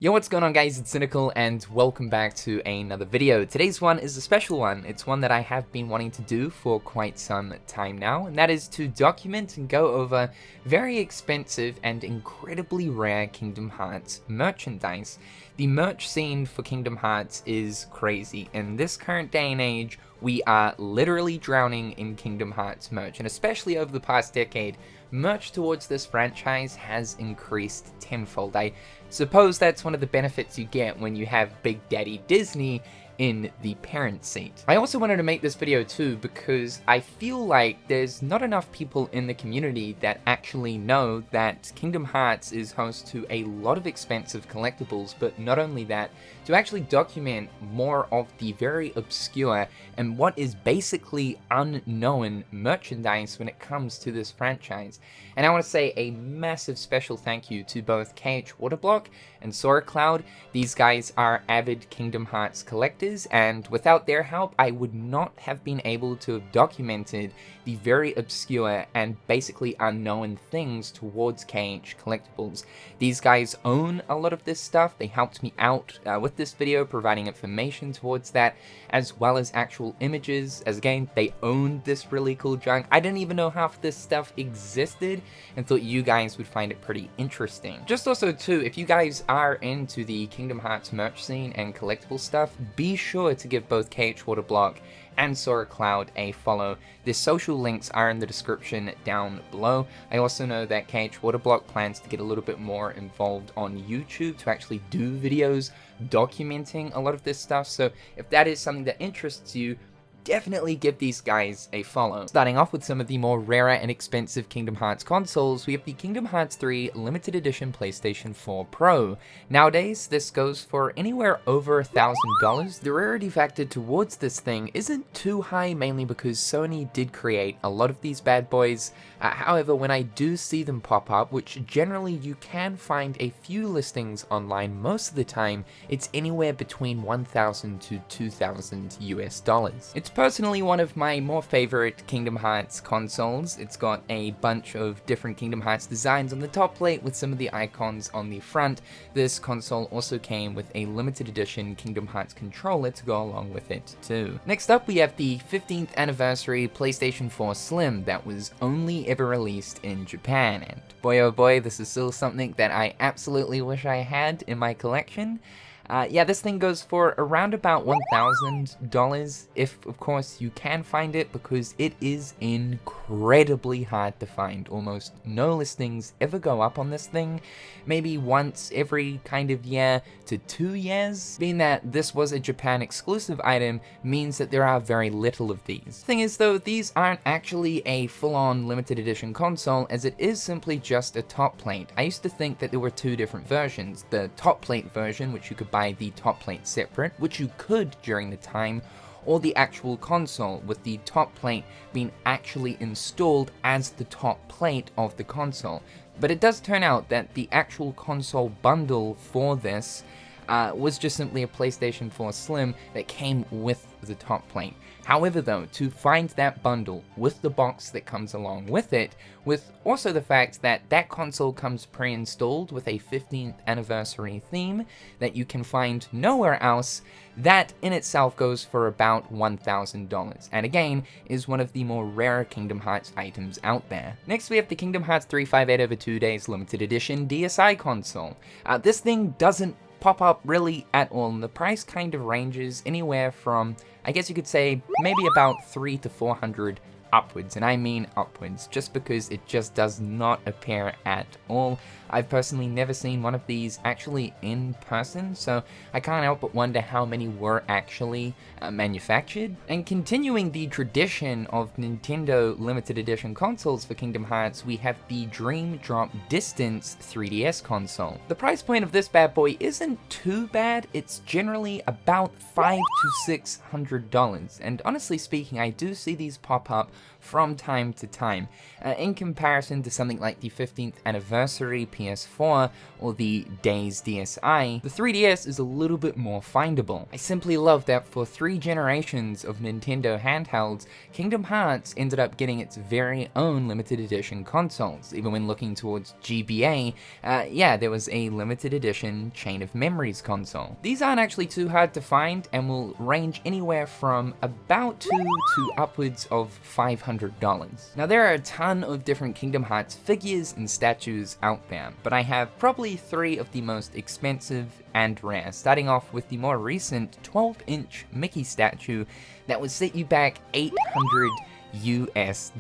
Yo, what's going on guys, it's Cynical and welcome back to another video. Today's one is a special one. It's one that I have been wanting to do for quite some time now, and that is to document and go over very expensive and incredibly rare Kingdom Hearts merchandise. The merch scene for Kingdom Hearts is crazy. In this current day and age, we are literally drowning in Kingdom Hearts merch, and especially over the past decade, merch towards this franchise has increased tenfold. I suppose that's one of the benefits you get when you have Big Daddy Disney in the parent seat. I also wanted to make this video too because I feel like there's not enough people in the community that actually know that Kingdom Hearts is host to a lot of expensive collectibles, but not only that, to actually document more of the very obscure and what is basically unknown merchandise when it comes to this franchise. And I want to say a massive special thank you to both KHWaterBlock and SoraCloud. These guys are avid Kingdom Hearts collectors, and without their help, I would not have been able to have documented the very obscure and basically unknown things towards KH Collectables. These guys own a lot of this stuff. They helped me out with this video, providing information towards that, as well as actual images, as again, they owned this really cool junk. I didn't even know half this stuff existed and thought you guys would find it pretty interesting. Just also too, if you guys are into the Kingdom Hearts merch scene and collectible stuff, be sure to give both KHWaterBlock and SoraCloud a follow. Their social links are in the description down below. I also know that KHWaterBlock plans to get a little bit more involved on YouTube to actually do videos documenting a lot of this stuff, so if that is something that interests you, definitely give these guys a follow. Starting off with some of the more rarer and expensive Kingdom Hearts consoles, we have the Kingdom Hearts 3 Limited Edition PlayStation 4 Pro. Nowadays, this goes for anywhere over $1,000. The rarity factor towards this thing isn't too high, mainly because Sony did create a lot of these bad boys. However, when I do see them pop up, which generally you can find a few listings online most of the time, it's anywhere between $1,000 to $2,000 US. It's personally one of my more favorite Kingdom Hearts consoles. It's got a bunch of different Kingdom Hearts designs on the top plate with some of the icons on the front. This console also came with a limited edition Kingdom Hearts controller to go along with it too. Next up, we have the 15th anniversary PlayStation 4 Slim that was only ever released in Japan, and boy oh boy, this is still something that I absolutely wish I had in my collection. Yeah, this thing goes for around about $1,000, if of course you can find it, because it is incredibly hard to find. Almost no listings ever go up on this thing, maybe once every kind of year to 2 years. Being that this was a Japan exclusive item means that there are very little of these. Thing is though, these aren't actually a full-on limited edition console, as it is simply just a top plate. I used to think that there were two different versions, the top plate version, which you could buy the top plate separate, which you could during the time, or the actual console with the top plate being actually installed as the top plate of the console. But it does turn out that the actual console bundle for this was just simply a PlayStation 4 Slim that came with the top plate. However though, to find that bundle with the box that comes along with it, with also the fact that that console comes pre-installed with a 15th anniversary theme that you can find nowhere else, that in itself goes for about $1,000, and again is one of the more rare Kingdom Hearts items out there. Next we have the Kingdom Hearts 358 over 2 days limited edition DSi console. This thing doesn't pop up really at all, and the price kind of ranges anywhere from, I guess you could say, maybe about $300 to $400 upwards, and I mean upwards, just because it just does not appear at all. I've personally never seen one of these actually in person, so I can't help but wonder how many were actually manufactured. And continuing the tradition of Nintendo limited edition consoles for Kingdom Hearts, we have the Dream Drop Distance 3DS console. The price point of this bad boy isn't too bad, it's generally about $500 to $600, and honestly speaking, I do see these pop up from time to time. In comparison to something like the 15th anniversary PS4 or the Days DSi, the 3DS is a little bit more findable. I simply love that for 3 generations of Nintendo handhelds, Kingdom Hearts ended up getting its very own limited edition consoles. Even when looking towards GBA, yeah, there was a limited edition Chain of Memories console. These aren't actually too hard to find and will range anywhere from about $2 to upwards of $500. Now there are a ton of different Kingdom Hearts figures and statues out there, but I have probably 3 of the most expensive and rare, starting off with the more recent 12-inch Mickey statue that would set you back $800 US.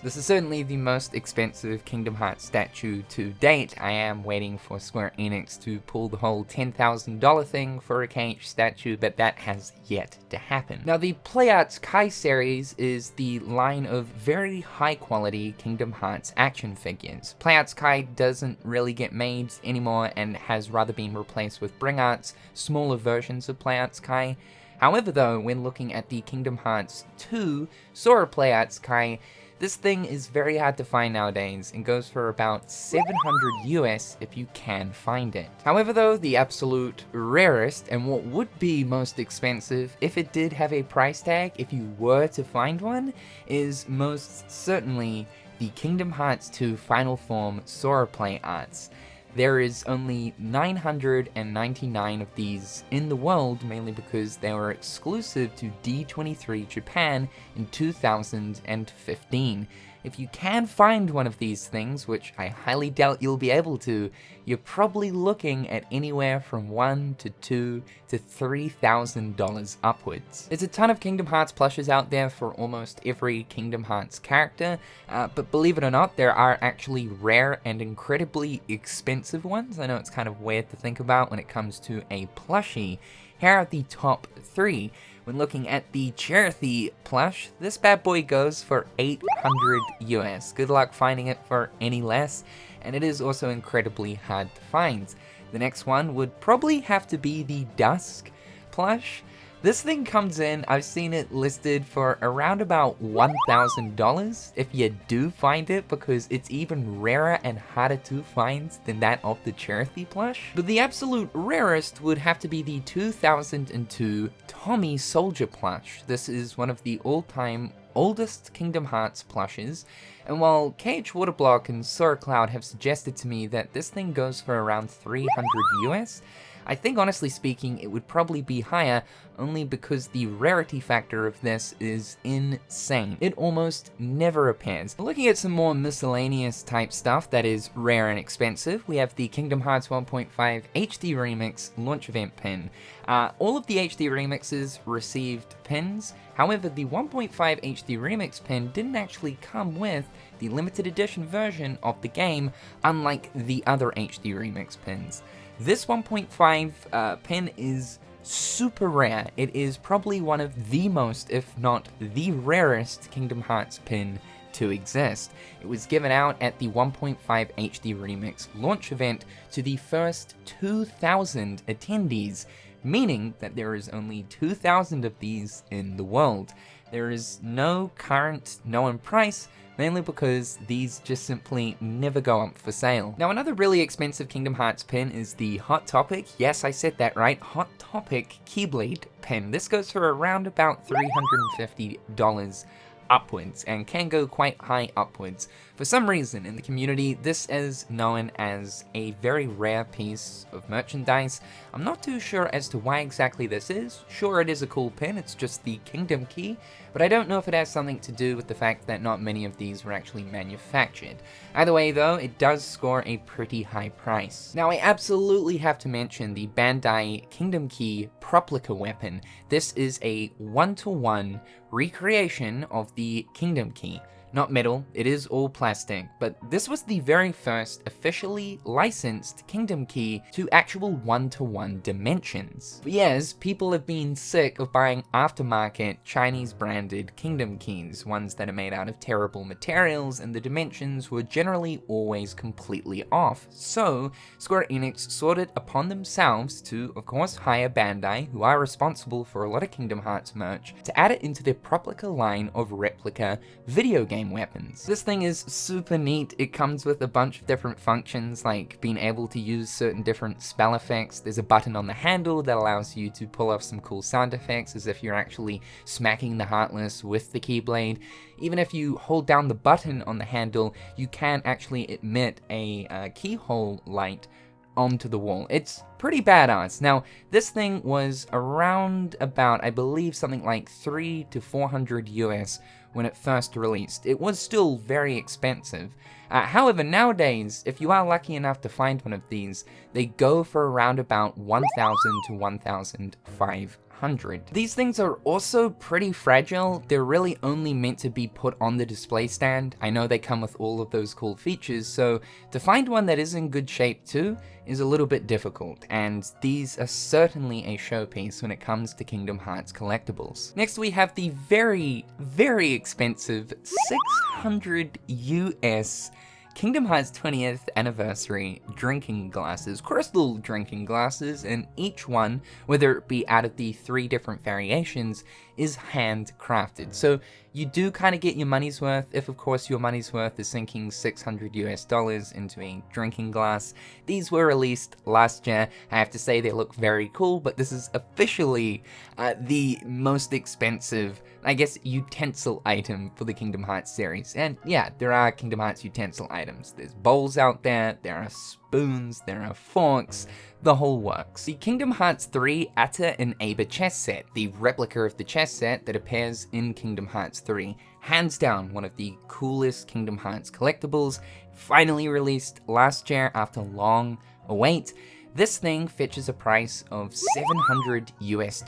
This is certainly the most expensive Kingdom Hearts statue to date. I am waiting for Square Enix to pull the whole $10,000 thing for a KH statue, but that has yet to happen. Now the Playarts Kai series is the line of very high quality Kingdom Hearts action figures. Playarts Kai doesn't really get made anymore and has rather been replaced with Bring Art's smaller versions of Playarts Kai. However though, when looking at the Kingdom Hearts 2 Sora Playarts Kai, this thing is very hard to find nowadays and goes for about $700 US if you can find it. However though, the absolute rarest and what would be most expensive if it did have a price tag if you were to find one, is most certainly the Kingdom Hearts 2 Final Form Sora Playarts. There is only 999 of these in the world, mainly because they were exclusive to D23 Japan in 2015. If you can find one of these things, which I highly doubt you'll be able to, you're probably looking at anywhere from $1,000 to $2,000 to $3,000 upwards. There's a ton of Kingdom Hearts plushes out there for almost every Kingdom Hearts character, but believe it or not, there are actually rare and incredibly expensive ones. I know it's kind of weird to think about when it comes to a plushie. Here are the top 3. When looking at the Cherokee plush, this bad boy goes for $800 US. Good luck finding it for any less, and it is also incredibly hard to find. The next one would probably have to be the Dusk plush. This thing comes in, I've seen it listed for around about $1,000 if you do find it, because it's even rarer and harder to find than that of the Cherokee plush. But the absolute rarest would have to be the 2002 Tommy Soldier plush. This is one of the all-time oldest Kingdom Hearts plushes, and while KHWaterBlock and SoraCloud have suggested to me that this thing goes for around $300 US, I think honestly speaking it would probably be higher, only because the rarity factor of this is insane. It almost never appears. Looking at some more miscellaneous type stuff that is rare and expensive, we have the Kingdom Hearts 1.5 HD Remix launch event pin. All of the HD remixes received pins, however the 1.5 HD Remix pin didn't actually come with the limited edition version of the game, unlike the other HD Remix pins. This 1.5 pin is super rare. It is probably one of the most, if not the rarest, Kingdom Hearts pin to exist. It was given out at the 1.5 HD Remix launch event to the first 2,000 attendees, meaning that there is only 2,000 of these in the world. There is no current known price, mainly because these just simply never go up for sale. Now another really expensive Kingdom Hearts pin is the Hot Topic, yes I said that right, Hot Topic Keyblade pin. This goes for around about $350 upwards and can go quite high upwards. For some reason in the community, this is known as a very rare piece of merchandise. I'm not too sure as to why exactly this is. Sure, it is a cool pin, it's just the Kingdom Key, but I don't know if it has something to do with the fact that not many of these were actually manufactured. Either way though, it does score a pretty high price. Now I absolutely have to mention the Bandai Kingdom Key Replica weapon. This is a 1-to-1 recreation of the Kingdom Key. not metal, it is all plastic, but this was the very first officially licensed Kingdom Key to actual one-to-one dimensions. For years, people have been sick of buying aftermarket Chinese branded Kingdom Keys, ones that are made out of terrible materials and the dimensions were generally always completely off. So, Square Enix sought it upon themselves to, of course, hire Bandai, who are responsible for a lot of Kingdom Hearts merch, to add it into their Replica line of Replica video game weapons. This thing is super neat. It comes with a bunch of different functions, like being able to use certain different spell effects. There's a button on the handle that allows you to pull off some cool sound effects as if you're actually smacking the Heartless with the Keyblade. Even if you hold down the button on the handle, you can actually emit a keyhole light onto the wall. It's pretty badass. Now, this thing was around about, I believe, something like $300 to $400 US when it first released. It was still very expensive. However, nowadays, if you are lucky enough to find one of these, they go for around about $1,000 to $1,500. These things are also pretty fragile. They're really only meant to be put on the display stand. I know they come with all of those cool features, so to find one that is in good shape too is a little bit difficult, and these are certainly a showpiece when it comes to Kingdom Hearts collectibles. Next we have the very, very expensive 600 US Kingdom Hearts 20th Anniversary drinking glasses, crystal drinking glasses, and each one, whether it be out of the 3 different variations, is handcrafted. So you do kind of get your money's worth, if of course your money's worth is sinking $600 US into a drinking glass. These were released last year. I have to say they look very cool, but this is officially the most expensive, I guess, utensil item for the Kingdom Hearts series. And yeah, there are Kingdom Hearts utensil items. There's bowls out there are spoons, there are forks, the whole works. The Kingdom Hearts 3 Atta and Aba chess set, the replica of the chess set that appears in Kingdom Hearts 3, hands down one of the coolest Kingdom Hearts collectibles, finally released last year after long await. This thing fetches a price of $700 US,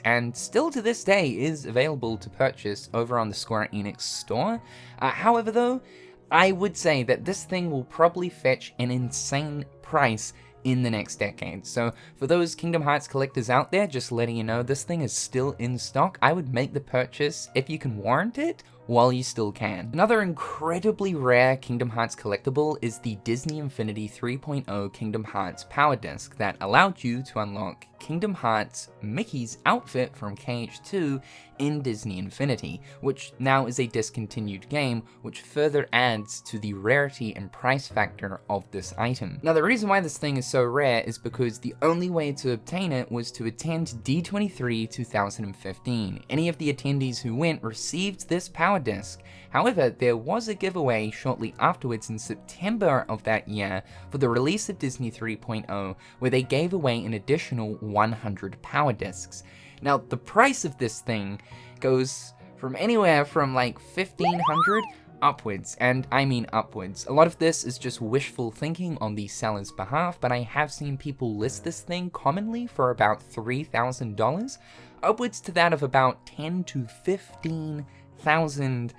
and still to this day is available to purchase over on the Square Enix store. However though, I would say that this thing will probably fetch an insane price in the next decade. So for those Kingdom Hearts collectors out there, just letting you know, this thing is still in stock. I would make the purchase if you can warrant it while you still can. Another incredibly rare Kingdom Hearts collectible is the Disney Infinity 3.0 Kingdom Hearts Power Disc that allowed you to unlock Kingdom Hearts Mickey's outfit from KH2 in Disney Infinity, which now is a discontinued game, which further adds to the rarity and price factor of this item. Now the reason why this thing is so rare is because the only way to obtain it was to attend D23 2015. Any of the attendees who went received this power disc. However, there was a giveaway shortly afterwards in September of that year for the release of Disney 3.0, where they gave away an additional 100 power discs. Now, the price of this thing goes from anywhere from like $1,500 upwards, and I mean upwards. A lot of this is just wishful thinking on the seller's behalf, but I have seen people list this thing commonly for about $3,000, upwards to that of about $10,000 to $15,000.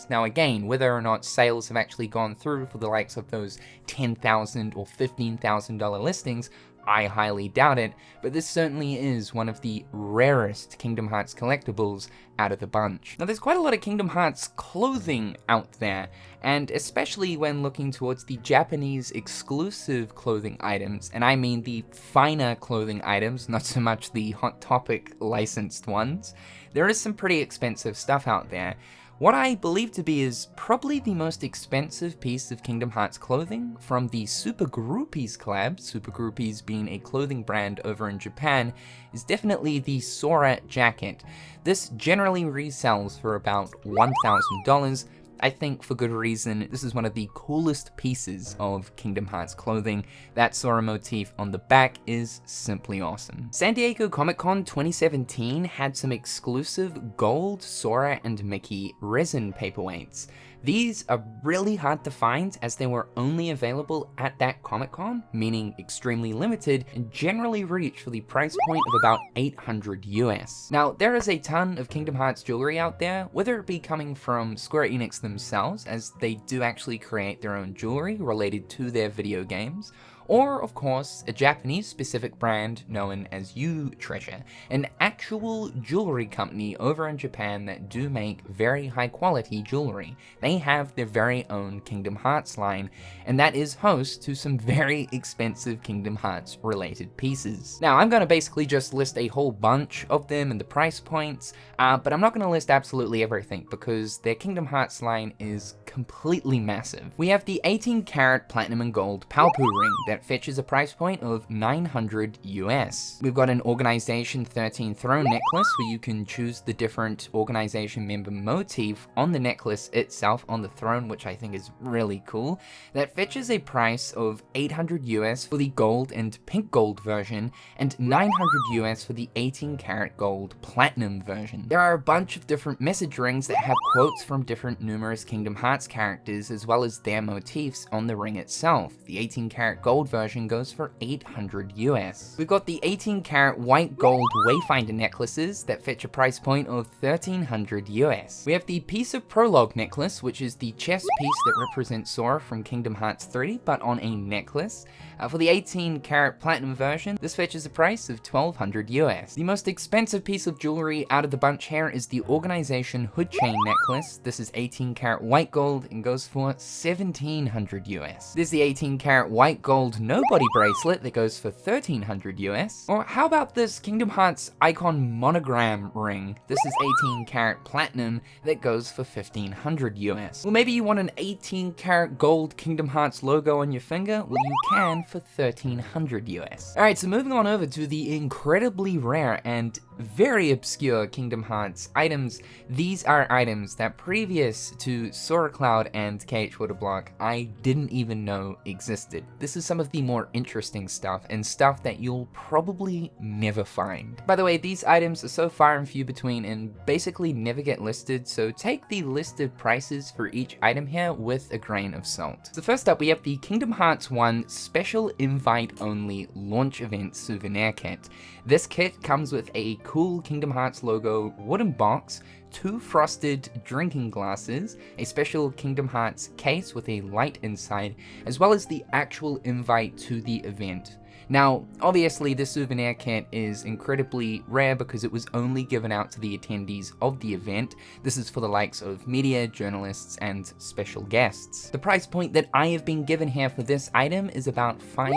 Now again, whether or not sales have actually gone through for the likes of those $10,000 or $15,000 listings, I highly doubt it, but this certainly is one of the rarest Kingdom Hearts collectibles out of the bunch. Now there's quite a lot of Kingdom Hearts clothing out there, and especially when looking towards the Japanese exclusive clothing items, and I mean the finer clothing items, not so much the Hot Topic licensed ones, there is some pretty expensive stuff out there. What I believe to be is probably the most expensive piece of Kingdom Hearts clothing from the Super Groupies collab, Super Groupies being a clothing brand over in Japan, is definitely the Sora jacket. This generally resells for about $1,000. I think for good reason. This is one of the coolest pieces of Kingdom Hearts clothing. That Sora motif on the back is simply awesome. San Diego Comic-Con 2017 had some exclusive gold Sora and Mickey resin paperweights. These are really hard to find as they were only available at that Comic-Con, meaning extremely limited, and generally reach for the price point of about $800 US. Now, there is a ton of Kingdom Hearts jewelry out there, whether it be coming from Square Enix themselves, as they do actually create their own jewelry related to their video games, or, of course, a Japanese-specific brand known as U-Treasure, an actual jewelry company over in Japan that do make very high-quality jewelry. They have their very own Kingdom Hearts line, and that is host to some very expensive Kingdom Hearts-related pieces. Now, I'm going to basically just list a whole bunch of them and the price points, but I'm not going to list absolutely everything, because their Kingdom Hearts line is completely massive. We have the 18-karat platinum and gold Palpu ring that fetches a price point of $900 US. We've got an Organization 13 throne necklace where you can choose the different organization member motif on the necklace itself on the throne, which I think is really cool. That fetches a price of $800 US for the gold and pink gold version, and $900 US for the 18-karat gold platinum version. There are a bunch of different message rings that have quotes from different numerous Kingdom Hearts characters as well as their motifs on the ring itself. The 18-karat gold version goes for $800 US. We've got the 18-karat white gold Wayfinder necklaces that fetch a price point of $1,300 US. We have the piece of prologue necklace, which is the chest piece that represents Sora from Kingdom Hearts 3, but on a necklace. For the 18-karat platinum version, this fetches a price of $1,200 US. The most expensive piece of jewelry out of the bunch here is the Organization hood chain necklace. This is 18-karat white gold and goes for $1,700 US. There's the 18-karat white gold nobody bracelet that goes for $1,300 US. Or how about this Kingdom Hearts icon monogram ring? This is 18-karat platinum that goes for $1,500 US. Well, maybe you want an 18-karat gold Kingdom Hearts logo on your finger? Well, you can for $1,300 US. Alright, so moving on over to the incredibly rare and very obscure Kingdom Hearts items. These are items that previous to SoraCloud and KHWaterBlock, I didn't even know existed. This is some of the more interesting stuff, and stuff that you'll probably never find. By the way, these items are so far and few between and basically never get listed, so take the listed prices for each item here with a grain of salt. So first up, we have the Kingdom Hearts 1 Special Invite Only Launch Event Souvenir Kit. This kit comes with a cool Kingdom Hearts logo wooden box, 2 frosted drinking glasses, a special Kingdom Hearts case with a light inside, as well as the actual invite to the event. Now, obviously this souvenir kit is incredibly rare because it was only given out to the attendees of the event. This is for the likes of media, journalists, and special guests. The price point that I have been given here for this item is about $500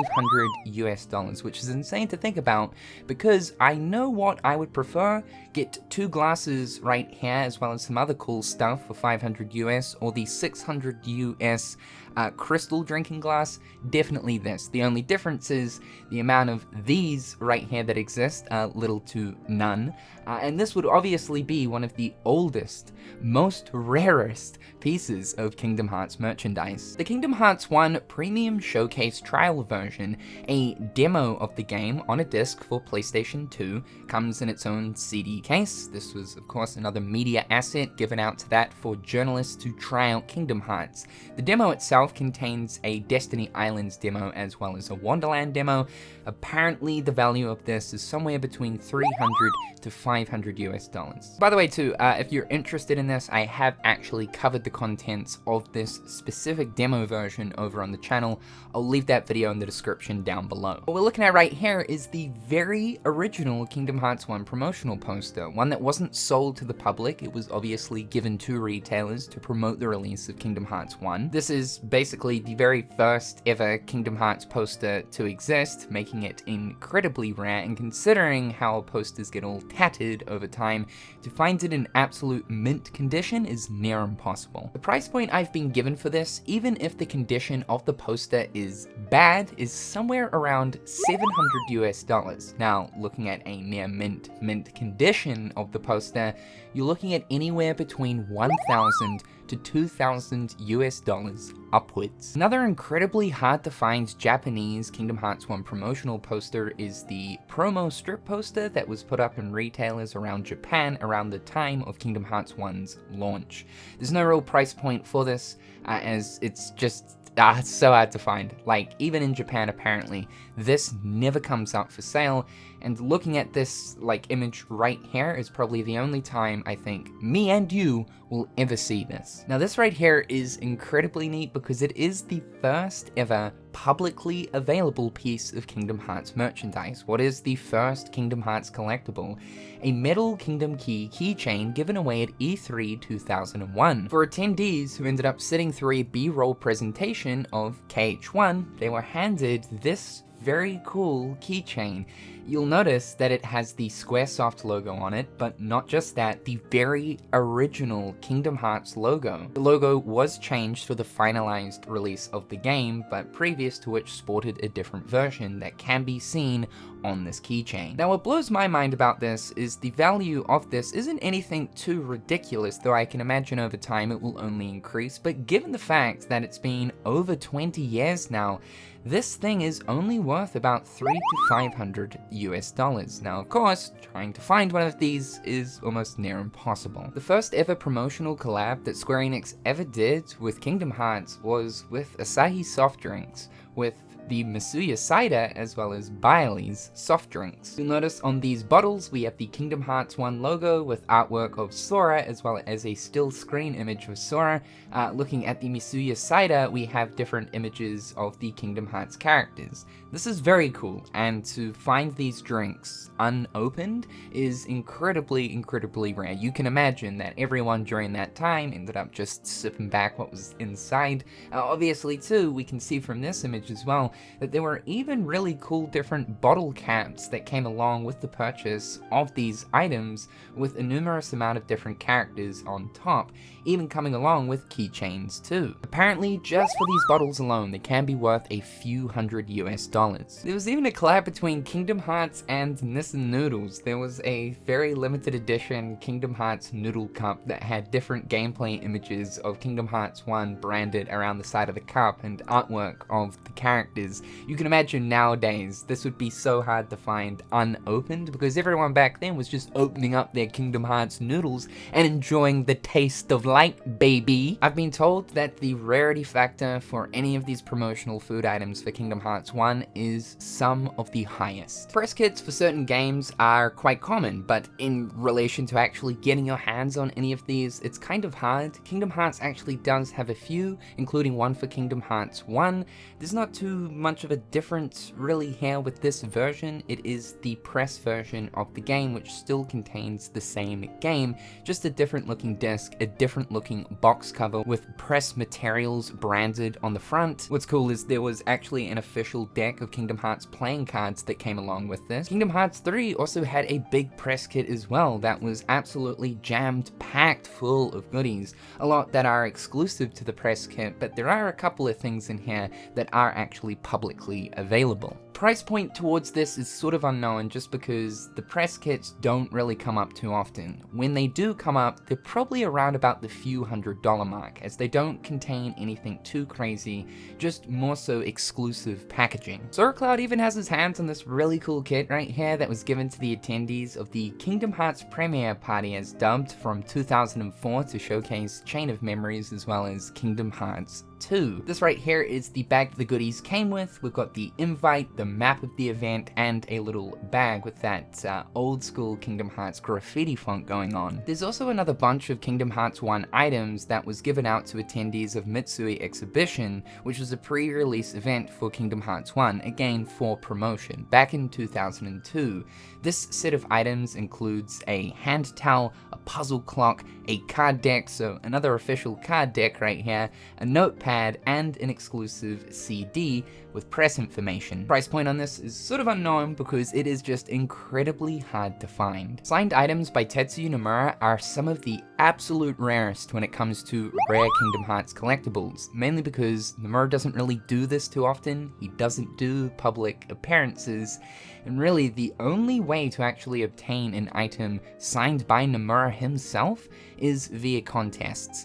US, which is insane to think about because I know what I would prefer. Get 2 glasses right here as well as some other cool stuff for $500 US, or the $600 US crystal drinking glass. Definitely this. The only difference is the amount of these right here that exist, little to none. And this would obviously be one of the oldest, most rarest pieces of Kingdom Hearts merchandise. The Kingdom Hearts 1 Premium Showcase Trial version, a demo of the game on a disc for PlayStation 2, comes in its own CD case. This was, of course, another media asset given out to that for journalists to try out Kingdom Hearts. The demo itself contains a Destiny Islands demo as well as a Wonderland demo. Apparently, the value of this is somewhere between $300 to $500 US. By the way, too, if you're interested in this, I have actually covered the contents of this specific demo version over on the channel. I'll leave that video in the description down below. What we're looking at right here is the very original Kingdom Hearts 1 promotional poster, one that wasn't sold to the public. It was obviously given to retailers to promote the release of Kingdom Hearts 1. This is basically the very first ever Kingdom Hearts poster to exist, making it incredibly rare, and considering how posters get all tattered over time, to find it in absolute mint condition is near impossible. The price point I've been given for this, even if the condition of the poster is bad, is somewhere around $700 US. Now, looking at a near mint condition of the poster, you're looking at anywhere between $1,000 to $2,000 US upwards. Another incredibly hard to find Japanese Kingdom Hearts 1 promotional poster is the promo strip poster that was put up in retailers around Japan around the time of Kingdom Hearts 1's launch. There's no real price point for this, as it's just it's so hard to find. Like, even in Japan, apparently, this never comes up for sale, and looking at this, like, image right here is probably the only time I think me and you will ever see this. Now, this right here is incredibly neat because it is the first ever publicly available piece of Kingdom Hearts merchandise. What is the first Kingdom Hearts collectible? A metal Kingdom Key keychain given away at E3 2001. For attendees who ended up sitting through a B-roll presentation of KH1, they were handed this very cool keychain. You'll notice that it has the Squaresoft logo on it, but not just that, the very original Kingdom Hearts logo. The logo was changed for the finalized release of the game, but previous to which sported a different version that can be seen on this keychain. Now, what blows my mind about this is the value of this isn't anything too ridiculous, though I can imagine over time it will only increase, but given the fact that it's been over 20 years now, this thing is only worth about $300 to $500 US. Now, of course, trying to find one of these is almost near impossible. The first ever promotional collab that Square Enix ever did with Kingdom Hearts was with Asahi soft drinks, with the Masuya cider as well as Bailey's soft drinks. You'll notice on these bottles we have the Kingdom Hearts 1 logo with artwork of Sora as well as a still screen image of Sora. Looking at the Masuya cider, we have different images of the Kingdom Hearts characters. This is very cool, and to find these drinks unopened is incredibly rare. You can imagine that everyone during that time ended up just sipping back what was inside. Obviously too, we can see from this image as well that there were even really cool different bottle caps that came along with the purchase of these items, with a numerous amount of different characters on top, even coming along with keychains too. Apparently, just for these bottles alone, they can be worth a few $100 US. There was even a collab between Kingdom Hearts and Nissan Noodles. There was a very limited edition Kingdom Hearts noodle cup that had different gameplay images of Kingdom Hearts 1 branded around the side of the cup and artwork of the characters. You can imagine nowadays this would be so hard to find unopened because everyone back then was just opening up their Kingdom Hearts noodles and enjoying the taste of light, baby. I've been told that the rarity factor for any of these promotional food items for Kingdom Hearts 1 is some of the highest. Press kits for certain games are quite common, but in relation to actually getting your hands on any of these, it's kind of hard. Kingdom Hearts actually does have a few, including one for Kingdom Hearts 1. There's not too much of a difference really here with this version. It is the press version of the game, which still contains the same game, just a different looking disc, a different looking box cover with press materials branded on the front. What's cool is there was actually an official deck of Kingdom Hearts playing cards that came along with this. Kingdom Hearts 3 also had a big press kit as well that was absolutely jammed packed full of goodies. A lot that are exclusive to the press kit, but there are a couple of things in here that are actually publicly available. Price point towards this is sort of unknown just because the press kits don't really come up too often. When they do come up, they're probably around about the few $100 mark, as they don't contain anything too crazy, just more so exclusive packaging. SoraCloud even has his hands on this really cool kit right here that was given to the attendees of the Kingdom Hearts premiere party as dubbed from 2004 to showcase Chain of Memories as well as Kingdom Hearts 2. This right here is the bag the goodies came with. We've got the invite, the map of the event, and a little bag with that old school Kingdom Hearts graffiti font going on. There's also another bunch of Kingdom Hearts 1 items that was given out to attendees of Mitsui Exhibition, which was a pre-release event for Kingdom Hearts 1, again for promotion, back in 2002. This set of items includes a hand towel, a puzzle clock, a card deck, so another official card deck right here, a notepad, and an exclusive CD with press information. Price point on this is sort of unknown because it is just incredibly hard to find. Signed items by Tetsuya Nomura are some of the absolute rarest when it comes to rare Kingdom Hearts collectibles, mainly because Nomura doesn't really do this too often, he doesn't do public appearances, and really the only way to actually obtain an item signed by Nomura himself is via contests.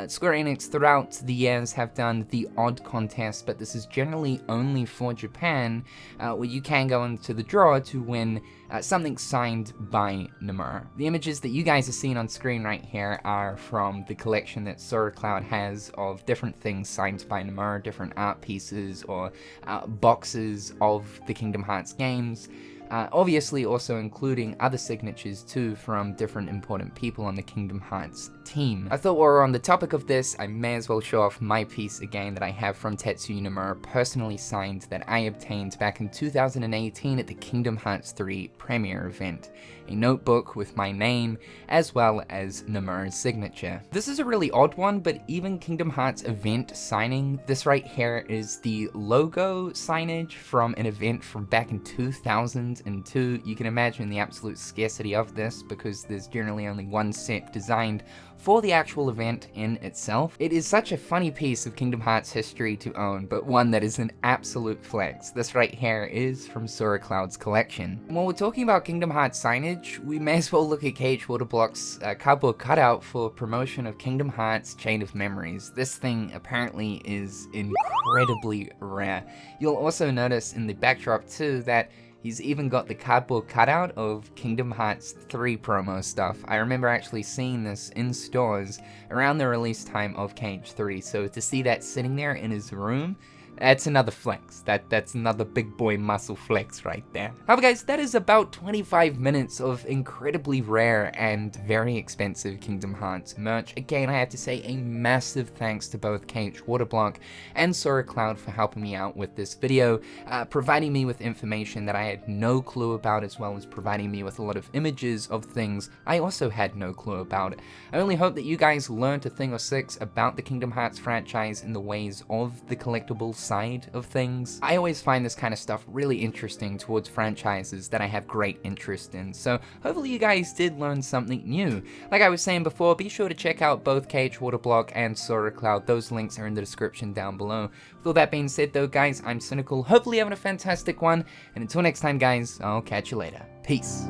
Square Enix throughout the years have done the odd contest, but this is generally only for Japan, where you can go into the draw to win something signed by Nomura. The images that you guys are seeing on screen right here are from the collection that SoraCloud has of different things signed by Nomura, different art pieces or boxes of the Kingdom Hearts games. Obviously also including other signatures too from different important people on the Kingdom Hearts team. I thought while we're on the topic of this, I may as well show off my piece again that I have from Tetsuya Nomura, personally signed, that I obtained back in 2018 at the Kingdom Hearts 3 premiere event. A notebook with my name, as well as Nomura's signature. This is a really odd one, but even Kingdom Hearts event signing, this right here is the logo signage from an event from back in 2002. You can imagine the absolute scarcity of this because there's generally only one set designed for the actual event in itself. It is such a funny piece of Kingdom Hearts history to own, but one that is an absolute flex. This right here is from SoraCloud's collection. And while we're talking about Kingdom Hearts signage, we may as well look at KHWaterBlock's cardboard cutout for promotion of Kingdom Hearts Chain of Memories. This thing apparently is incredibly rare. You'll also notice in the backdrop too that he's even got the cardboard cutout of Kingdom Hearts 3 promo stuff. I remember actually seeing this in stores around the release time of KH3, so to see that sitting there in his room, that's another flex. That's another big boy muscle flex right there. However guys, that is about 25 minutes of incredibly rare and very expensive Kingdom Hearts merch. Again, I have to say a massive thanks to both KHWaterBlock and SoraCloud for helping me out with this video, providing me with information that I had no clue about, as well as providing me with a lot of images of things I also had no clue about. I only hope that you guys learned a thing or six about the Kingdom Hearts franchise in the ways of the collectibles side of things. I always find this kind of stuff really interesting towards franchises that I have great interest in, so hopefully you guys did learn something new. Like I was saying before, be sure to check out both KHWaterBlock and SoraCloud. Those links are in the description down below. With all that being said though guys, I'm Cynical, hopefully having a fantastic one, and until next time guys, I'll catch you later. Peace.